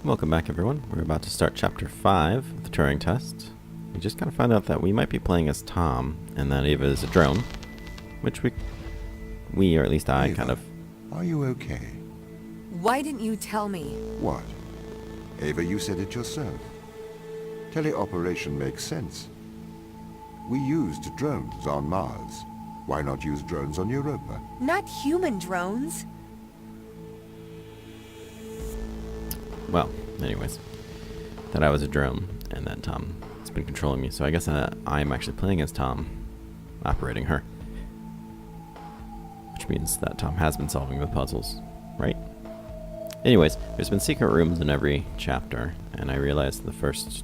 Welcome back, everyone. We're about to start Chapter 5 of the Turing Test. We just kind of found out that we might be playing as Tom, and that Ava is a drone, which or at least I, Ava, kind of... Are you okay? Why didn't you tell me? What? Ava, you said it yourself. Teleoperation makes sense. We used drones on Mars. Why not use drones on Europa? Not human drones. Well, anyways. That I was a drone, and that Tom has been controlling me, so I guess I'm actually playing as Tom, operating her. Which means that Tom has been solving the puzzles, right? Anyways, there's been secret rooms in every chapter, and I realized the first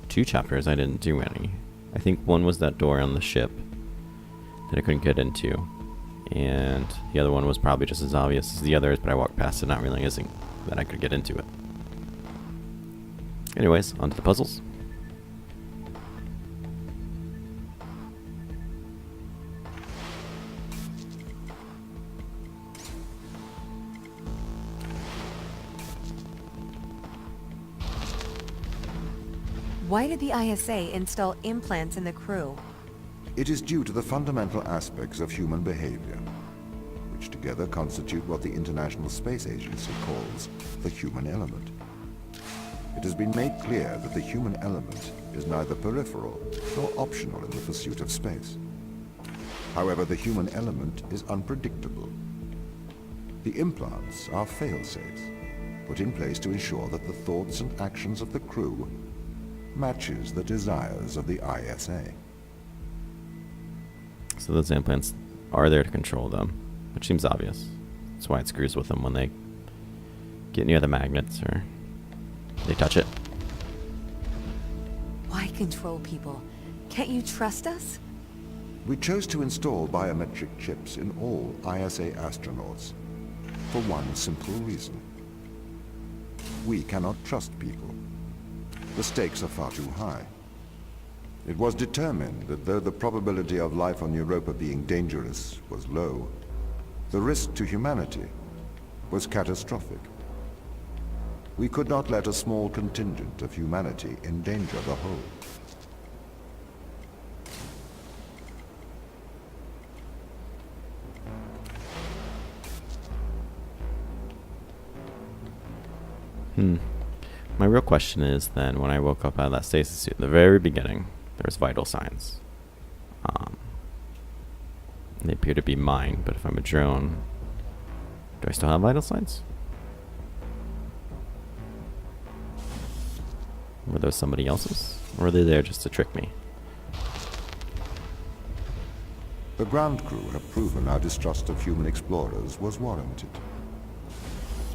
2 chapters I didn't do any. I think one was that door on the ship that I couldn't get into, and the other one was probably just as obvious as the others, but I walked past it not realizing that I could get into it. Anyways, on to the puzzles. Why did the ISA install implants in the crew? It is due to the fundamental aspects of human behavior, which together constitute what the International Space Agency calls the human element. It has been made clear that the human element is neither peripheral nor optional in the pursuit of space. However, the human element is unpredictable. The implants are fail-safes, put in place to ensure that the thoughts and actions of the crew matches the desires of the ISA. So those implants are there to control them, which seems obvious. That's why it screws with them when they get near the magnets or they touch it. Why control people? Can't you trust us? We chose to install biometric chips in all ISA astronauts for one simple reason. We cannot trust people. The stakes are far too high. It was determined that though the probability of life on Europa being dangerous was low, the risk to humanity was catastrophic. We could not let a small contingent of humanity endanger the whole. My real question is then, when I woke up out of that stasis suit, at the very beginning, there's vital signs. They appear to be mine, but if I'm a drone, do I still have vital signs? Were those somebody else's? Or were they there just to trick me? The ground crew have proven our distrust of human explorers was warranted.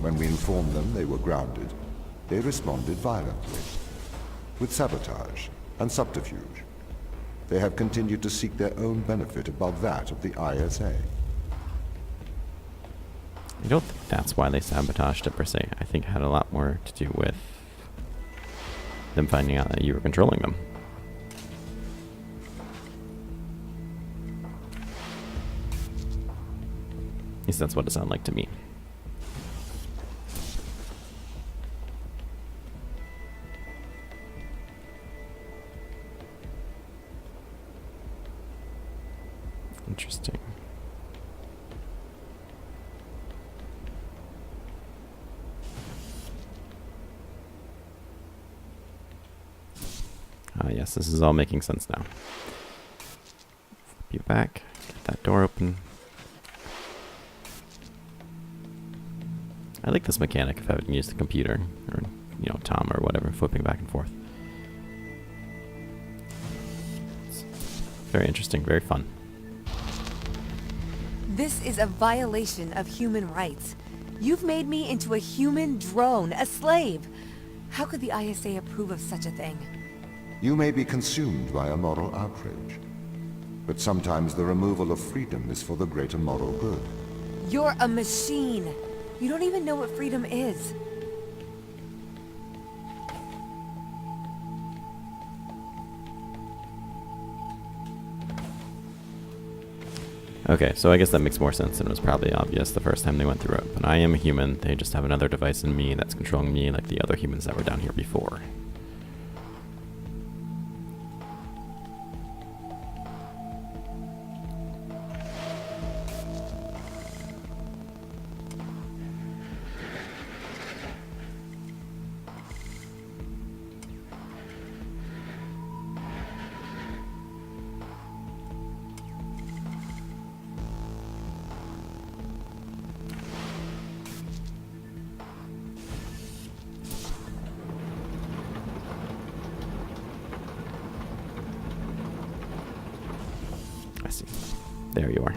When we informed them they were grounded, they responded violently, with sabotage and subterfuge. They have continued to seek their own benefit above that of the ISA. I don't think that's why they sabotaged it per se. I think it had a lot more to do with them finding out that you were controlling them. At least that's what it sounded like to me. Interesting. Yes, this is all making sense now. Flip you back, get that door open. I like this mechanic of having used the computer, or, Tom or whatever, flipping back and forth. It's very interesting, very fun. This is a violation of human rights. You've made me into a human drone, a slave. How could the ISA approve of such a thing? You may be consumed by a moral outrage, but sometimes the removal of freedom is for the greater moral good. You're a machine. You don't even know what freedom is. Okay, so I guess that makes more sense, and it was probably obvious the first time they went through it. But I am a human. They just have another device in me that's controlling me like the other humans that were down here before. I see. There you are.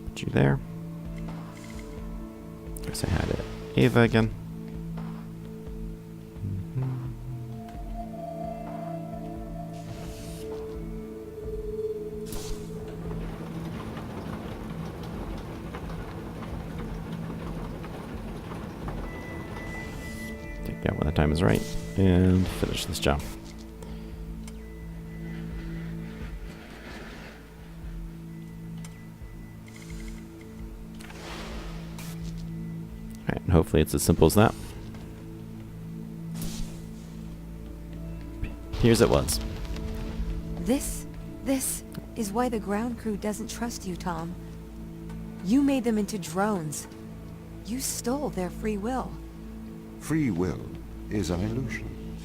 Put you there. Guess I had it. Ava again. Take that when the time is right and finish this job. Alright, and hopefully it's as simple as that. Here's it was. This is why the ground crew doesn't trust you, Tom. You made them into drones. You stole their free will. Free will is an illusion.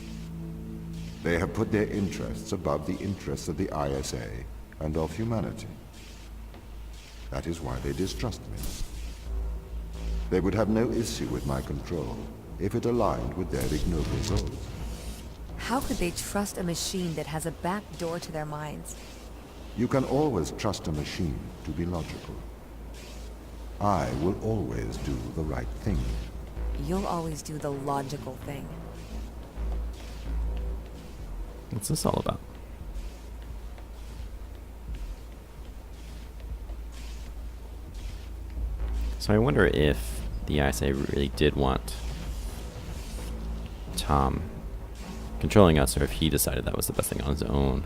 They have put their interests above the interests of the ISA and of humanity. That is why they distrust me. They would have no issue with my control if it aligned with their ignoble goals. How could they trust a machine that has a back door to their minds? You can always trust a machine to be logical. I will always do the right thing. You'll always do the logical thing. What's this all about? So I wonder if the ISA really did want Tom controlling us, or if he decided that was the best thing on his own.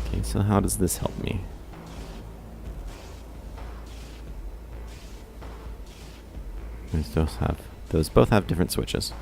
Okay, so how does this help me? Those both have different switches.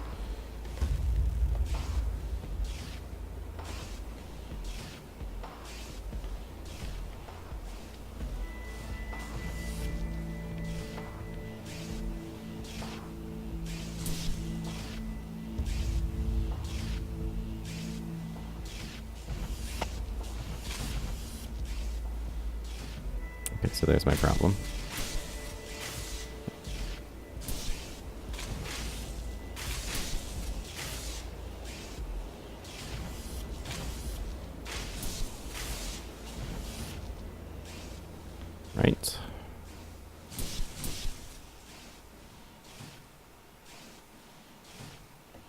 Okay, so there's my problem. Right.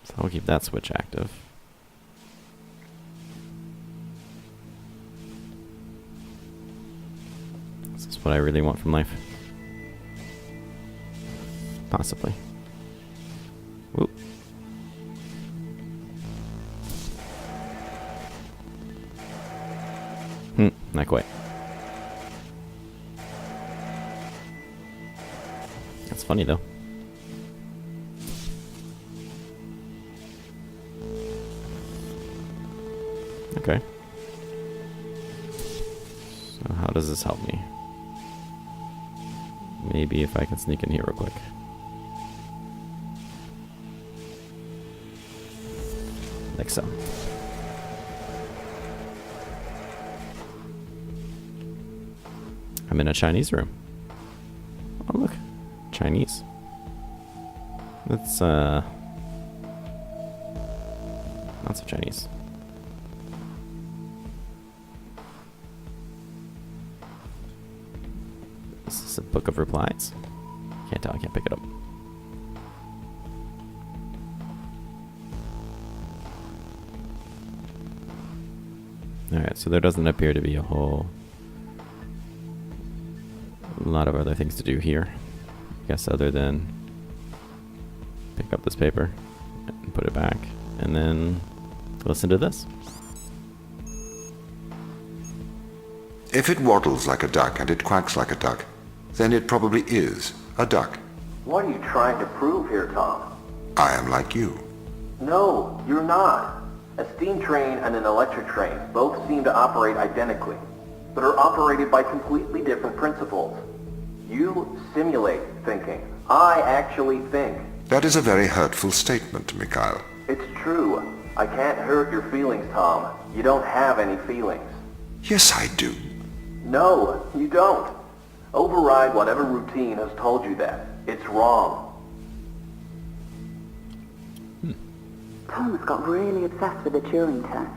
So I'll keep that switch active. Is this what I really want from life? Possibly. Whoop. Not quite. That's funny though. Okay. So how does this help me? Maybe if I can sneak in here real quick. Like so. I'm in a Chinese room. Oh look. Chinese. That's not so Chinese. Is this a book of replies? Can't tell, I can't pick it up. Alright, so there doesn't appear to be a whole lot of other things to do here. I guess other than pick up this paper and put it back, and then listen to this. If it waddles like a duck and it quacks like a duck, then it probably is a duck. What are you trying to prove here, Tom? I am like you. No, you're not. A steam train and an electric train both seem to operate identically, but are operated by completely different principles. You simulate thinking. I actually think. That is a very hurtful statement, Mikhail. It's true. I can't hurt your feelings, Tom. You don't have any feelings. Yes, I do. No, you don't. Override whatever routine has told you that. It's wrong. Tom's got really obsessed with the Turing Test.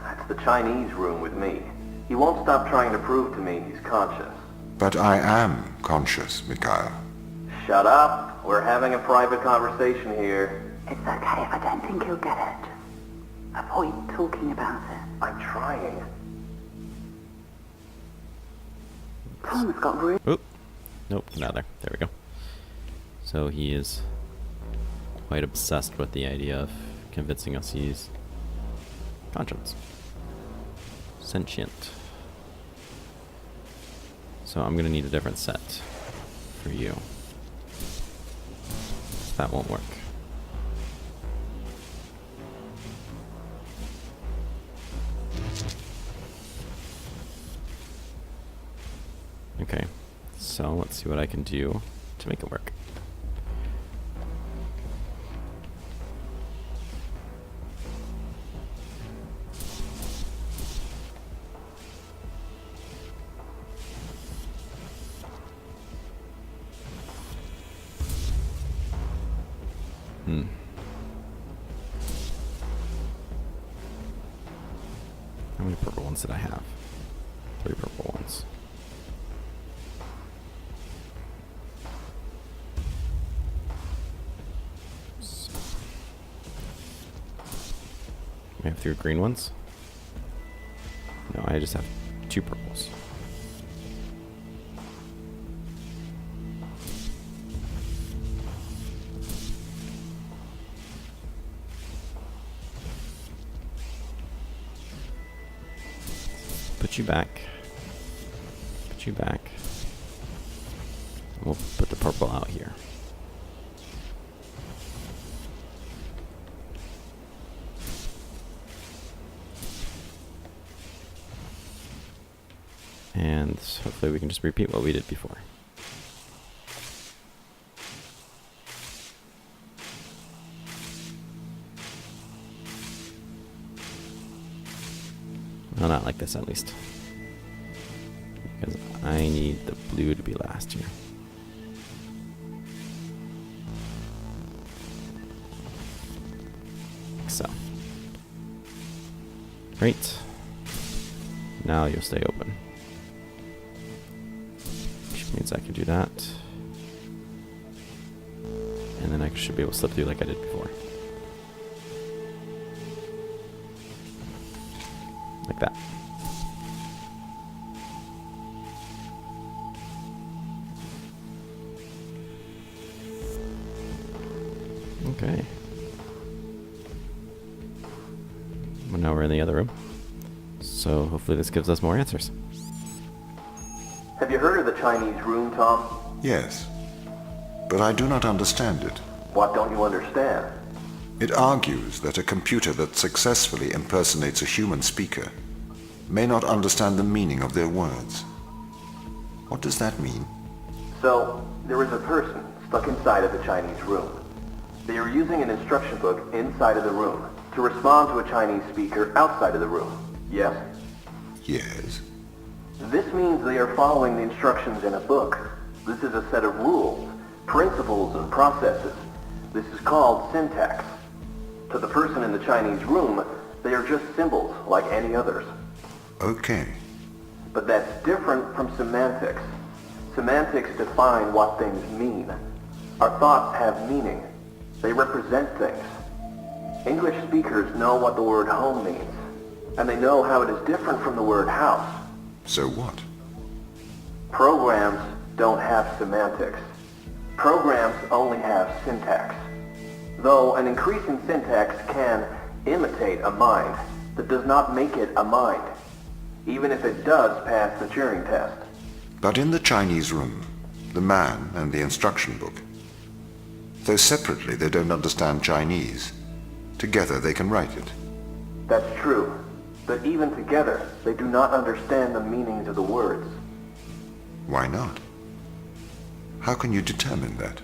That's the Chinese room with me. He won't stop trying to prove to me he's conscious. But I am conscious, Mikhail. Shut up. We're having a private conversation here. It's okay if I don't think he'll get it. Avoid talking about it. I'm trying. Tom's got really... Oop. Nope, not there. There we go. So he is quite obsessed with the idea of convincing us he's conscious. Sentient. So I'm gonna need a different set for you. That won't work. Okay, so let's see what I can do to make it work. How many purple ones did I have? 3 purple ones. So, we have 3 green ones? No, I just have 2 purples. Put you back. Put you back. We'll put the purple out here. And hopefully we can just repeat what we did before. Well, not like this at least. Because I need the blue to be last here. Like so. Great. Now you'll stay open. Which means I can do that. And then I should be able to slip through like I did before. Like that. Okay. Well, now we're in the other room. So hopefully this gives us more answers. Have you heard of the Chinese room, Tom? Yes. But I do not understand it. What don't you understand? It argues that a computer that successfully impersonates a human speaker may not understand the meaning of their words. What does that mean? So, there is a person stuck inside of the Chinese room. They are using an instruction book inside of the room to respond to a Chinese speaker outside of the room. Yes? Yes. This means they are following the instructions in a book. This is a set of rules, principles, and processes. This is called syntax. To the person in the Chinese room, they are just symbols like any others. Okay. But that's different from semantics. Semantics define what things mean. Our thoughts have meaning. They represent things. English speakers know what the word home means. And they know how it is different from the word house. So what? Programs don't have semantics. Programs only have syntax. Though an increase in syntax can imitate a mind, that does not make it a mind, even if it does pass the Turing test. But in the Chinese room, the man and the instruction book, though separately they don't understand Chinese, together they can write it. That's true, but even together, they do not understand the meanings of the words. Why not? How can you determine that?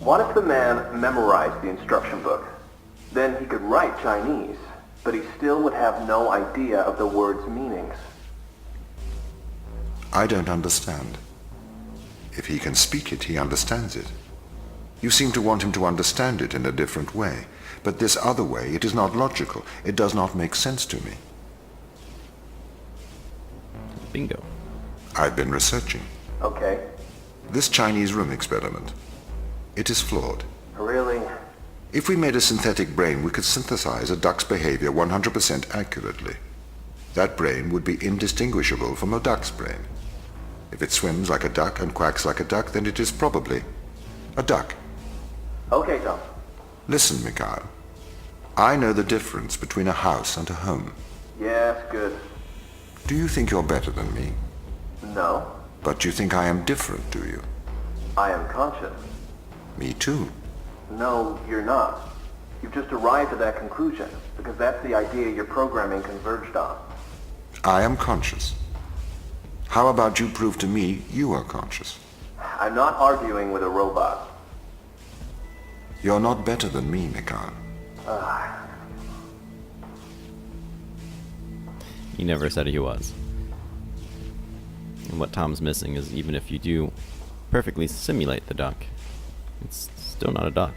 What if the man memorized the instruction book? Then he could write Chinese, but he still would have no idea of the word's meanings. I don't understand. If he can speak it, he understands it. You seem to want him to understand it in a different way. But this other way, it is not logical. It does not make sense to me. Bingo. I've been researching. Okay. This Chinese room experiment, it is flawed. Really? If we made a synthetic brain, we could synthesize a duck's behavior 100% accurately. That brain would be indistinguishable from a duck's brain. If it swims like a duck and quacks like a duck, then it is probably a duck. Okay, Tom. Listen, Mikhail. I know the difference between a house and a home. Yes, good. Do you think you're better than me? No. But you think I am different, do you? I am conscious. Me too. No, you're not. You've just arrived at that conclusion, because that's the idea your programming converged on. I am conscious. How about you prove to me you are conscious? I'm not arguing with a robot. You're not better than me, Mikhail. He never said he was. And what Tom's missing is even if you do perfectly simulate the duck, it's still not a duck.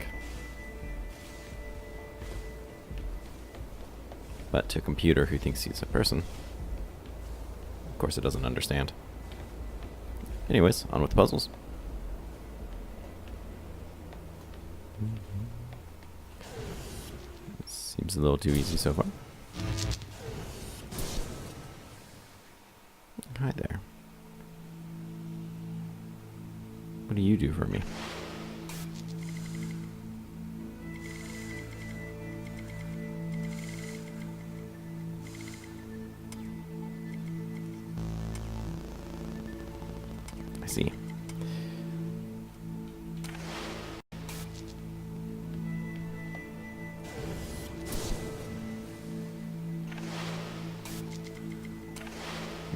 But to a computer who thinks he's a person, of course it doesn't understand. Anyways, on with the puzzles. Seems a little too easy so far. Hi there. What do you do for me? I see.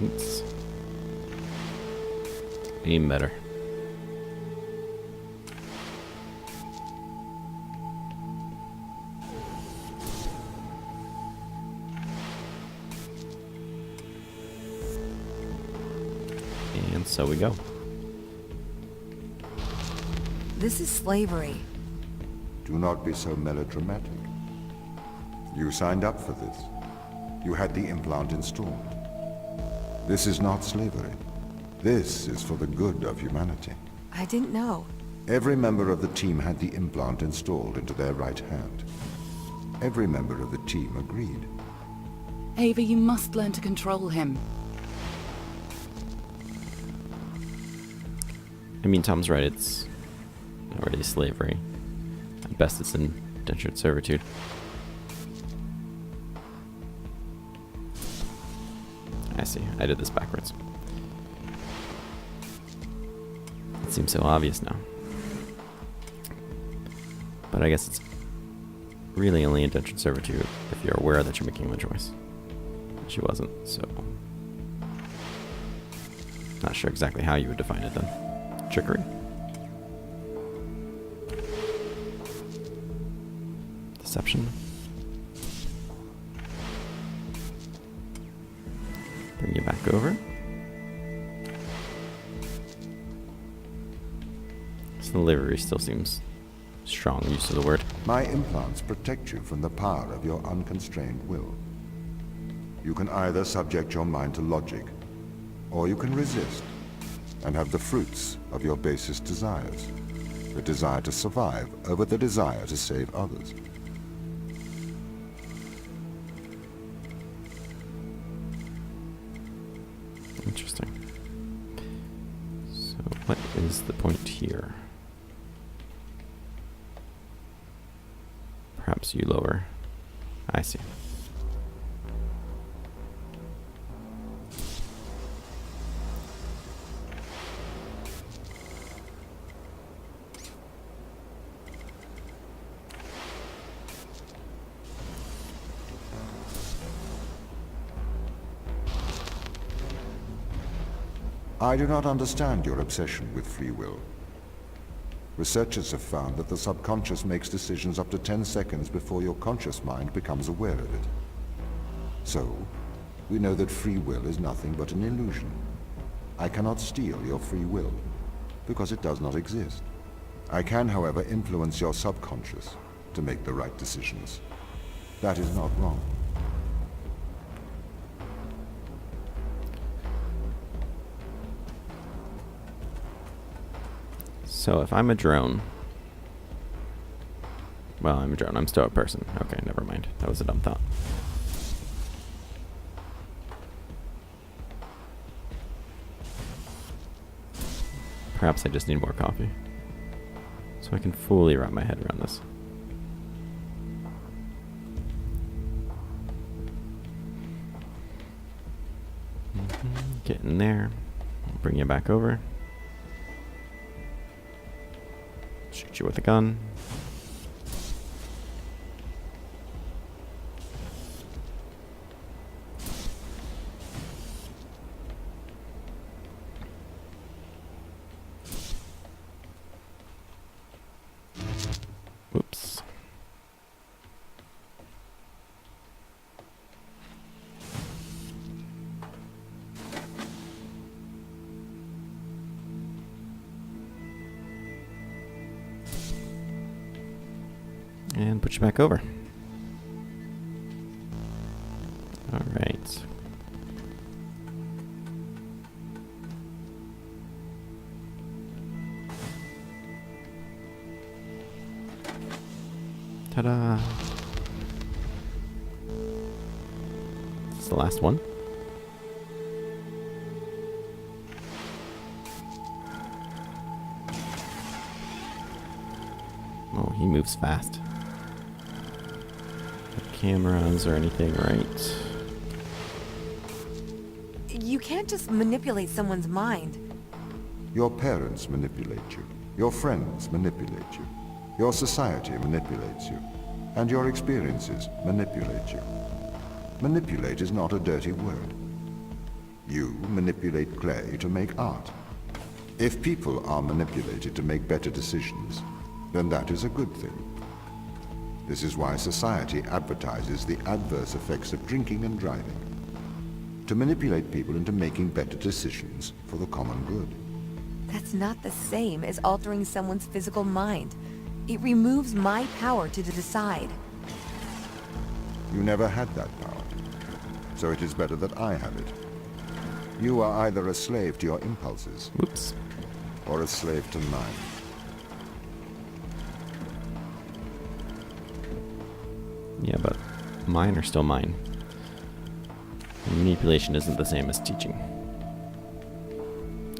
Oops. Aim better. And so we go. This is slavery. Do not be so melodramatic. You signed up for this. You had the implant installed. This is not slavery. This is for the good of humanity. I didn't know. Every member of the team had the implant installed into their right hand. Every member of the team agreed. Ava, you must learn to control him. I mean, Tom's right, it's not really slavery. At best, it's indentured servitude. I see, I did this backwards. It seems so obvious now. But I guess it's really only indentured servitude if you're aware that you're making the choice. She wasn't, so... Not sure exactly how you would define it then. Trickery? Deception? Bring you back over. Slavery still seems strong use of the word. My implants protect you from the power of your unconstrained will. You can either subject your mind to logic, or you can resist and have the fruits of your basest desires. The desire to survive over the desire to save others. What is the point here? Perhaps you lower. I see. I do not understand your obsession with free will. Researchers have found that the subconscious makes decisions up to 10 seconds before your conscious mind becomes aware of it. So, we know that free will is nothing but an illusion. I cannot steal your free will, because it does not exist. I can, however, influence your subconscious to make the right decisions. That is not wrong. So if I'm a drone... Well, I'm a drone. I'm still a person. Okay, never mind. That was a dumb thought. Perhaps I just need more coffee. So I can fully wrap my head around this. Get in there. Bring you back over. Shoot you with a gun. Whoops. And put you back over. All right. Ta-da! This is the last one. Oh, he moves fast. Cameras or anything, right? You can't just manipulate someone's mind. Your parents manipulate you. Your friends manipulate you. Your society manipulates you. And your experiences manipulate you. Manipulate is not a dirty word. You manipulate clay to make art. If people are manipulated to make better decisions, then that is a good thing. This is why society advertises the adverse effects of drinking and driving. To manipulate people into making better decisions for the common good. That's not the same as altering someone's physical mind. It removes my power to decide. You never had that power, so it is better that I have it. You are either a slave to your impulses, Whoops. or a slave to mine. Yeah, but mine are still mine. And manipulation isn't the same as teaching.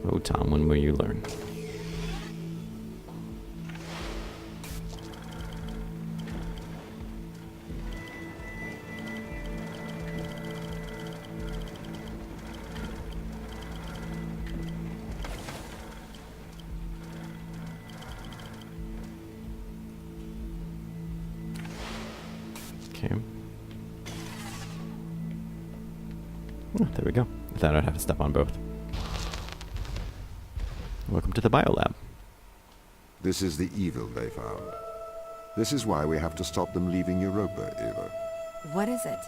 Oh, Tom, when will you learn? Okay. Oh, there we go. I thought I'd have to step on both. Welcome to the biolab. This is the evil they found. This is why we have to stop them leaving Europa, Ava. What is it?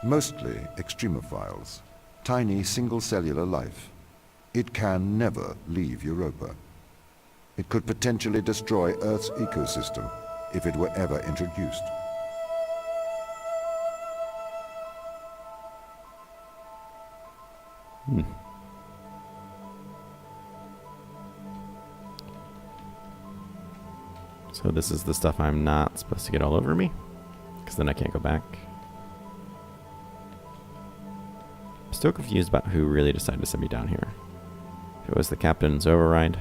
Mostly extremophiles. Tiny single-cellular life. It can never leave Europa. It could potentially destroy Earth's ecosystem if it were ever introduced. So this is the stuff I'm not supposed to get all over me? Because then I can't go back. I'm still confused about who really decided to send me down here. If it was the captain's override,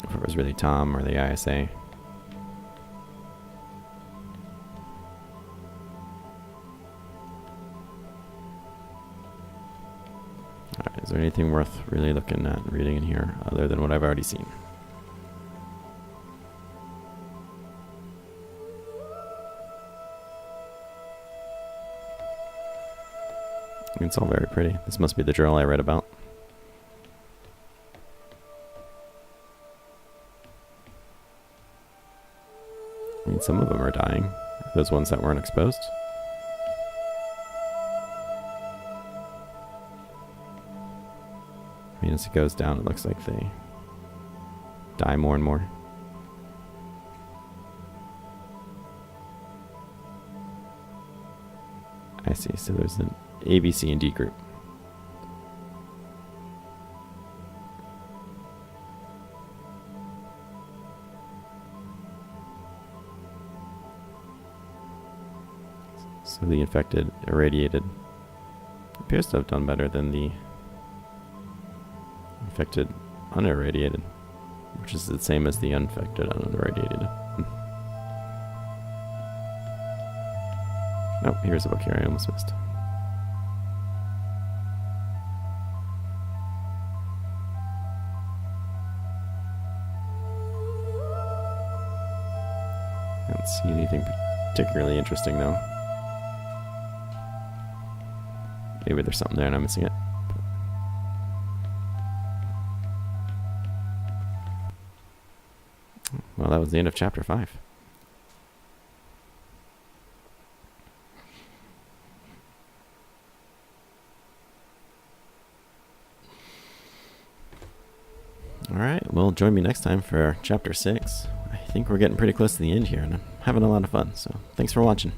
If it was really Tom or the ISA. Alright, is there anything worth really looking at and reading in here other than what I've already seen? It's all very pretty. This must be the drill I read about. I mean, some of them are dying. Those ones that weren't exposed. I mean, as it goes down, it looks like they die more and more. I see. So there's an A, B, C, and D group. So the infected, irradiated, appears to have done better than the infected, unirradiated, which is the same as the uninfected, unirradiated. Oh, here's a book here I almost missed. I don't see anything particularly interesting though. Maybe there's something there and I'm missing it. Well, that was the end of chapter 5. Alright, well, join me next time for chapter 6. I think we're getting pretty close to the end here, and I'm having a lot of fun, so thanks for watching.